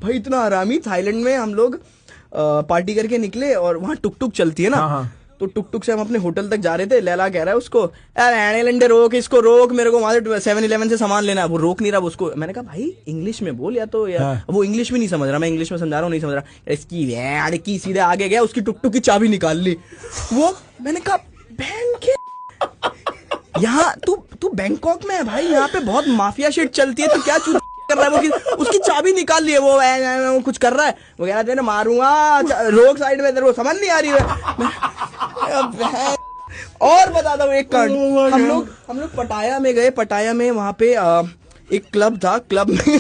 भाई इतना हरामी। थाईलैंड में हम लोग पार्टी करके निकले और वहाँ टुक टुक चलती है ना। हाँ। तो टुक टुक से हम अपने होटल तक जा रहे थे। लैला कह रहा है उसको, यार लंडे रोक, इसको रोक, मेरे को वहां से 7-11 से सामान लेना है। वो रोक नहीं रहा उसको। मैंने कहा भाई इंग्लिश में बोल, या तो यार हाँ। वो इंग्लिश भी नहीं समझ रहा, मैं इंग्लिश में समझा रहा हूँ, नहीं समझ रहा। इसकी यार की सीधे आगे गया, उसकी टुक टुक की चाबी निकाल ली वो। मैंने कहा बहन के, यहाँ तू बैंकॉक में है भाई, यहाँ पे बहुत माफिया शिट चलती है, तू क्या चूत कर रहा है। वो उसकी चाबी निकाल ली है, वो कुछ कर रहा है। वो कह रहा तेरे मारूंगा, रोक साइड में, तेरे को समझ नहीं आ रही है। और बता दो एक कांड। हम लोग पटाया में गए। पटाया में वहां पे एक क्लब था। क्लब में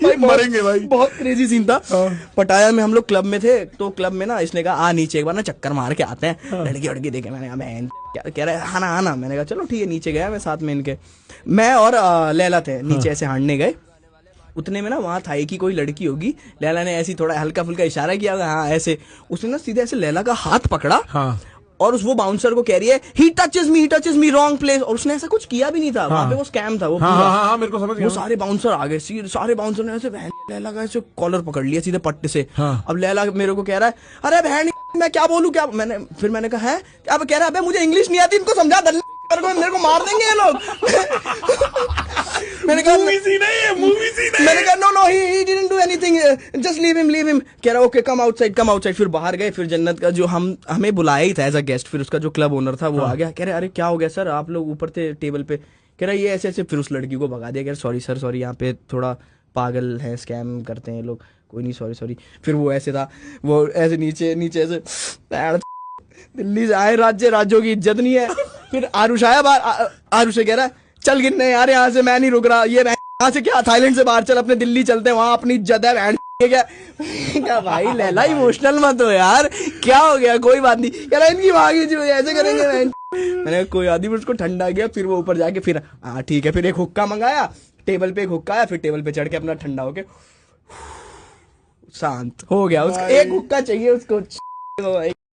भाई मरेंगे भाई, बहुत क्रेजी सीन था। पटाया में हम लोग क्लब में थे। तो क्लब में ना इसने कहा आ नीचे एक बार ना चक्कर मार के आते हैं। लड़की वड़की देखे। मैंने कहा मैं क्या कह रहा है, आना आना। मैंने कहा चलो ठीक है। नीचे गया मैं साथ में इनके, मैं और लैला थे नीचे ऐसे हारने गए। उतने में ना वहां थाई की कोई लड़की होगी। लैला ने ऐसी थोड़ा हल्का फुल्का इशारा किया होगा, हाँ ऐसे। उसने ना सीधे ऐसे लैला का हाथ पकड़ा। हाँ। और उस वो बाउंसर को कह रही है ही टचेस मी रॉन्ग प्लेस। और उसने ऐसा कुछ किया भी नहीं था। वहां पे वो स्कैम था वो पूरा। हाँ, मेरे को समझ गया। वो सारे बाउंसर आ गए। सारे बाउंसर ने ऐसे लैला का ऐसे कॉलर पकड़ लिया सीधे पट्टे से। अब लैला मेरे को कह रहा है, अरे बहन मैं क्या बोलूं क्या। मैंने कहा है, अब कह रहा है मुझे इंग्लिश नहीं आती, इनको समझा, मेरे को मार देंगे ये लोग। मैंने कहा मूवी सीन है ये, मूवी सीन है। मैंने कहा no he didn't do anything, just leave him. कह रहा ओके कम आउटसाइड। फिर बाहर गए। फिर जन्नत का जो हमें बुलाया ही था एज अ गेस्ट, फिर उसका जो क्लब ओनर था वो आ गया। कह रहे अरे क्या हो गया सर, आप लोग ऊपर थे टेबल पे। कह रहा ये ऐसे ऐसे। फिर उस लड़की को भगा दिया। कह रहा सॉरी यहाँ पे थोड़ा पागल है, स्कैम करते हैं लोग, कोई नहीं सॉरी। फिर वो ऐसे था, वो ऐसे नीचे ऐसे, दिल्ली से आए, राज्यों की इज्जत नहीं है। फिर आरुष आया बाहर। आरुष से कह रहा है चल गिनने यार, यहाँ से मैं नहीं रुक रहा। ये यहाँ से क्या, थाईलैंड से बाहर चल, अपने दिल्ली चलते हैं, वहां अपनी इज्जत है। क्या भाई लैला इमोशनल मत हो यार, क्या हो गया, कोई बात नहीं। कह रहा इनकी भागी जो ऐसे करेंगे। मैंने कोई आदमी, उसको ठंडा गया। फिर वो ऊपर जाके फिर हाँ ठीक है। फिर एक हुक्का मंगाया, टेबल पे एक हुक्का आया। फिर टेबल पे चढ़ के अपना ठंडा होके शांत हो गया। उसको एक हुक्का चाहिए उसको।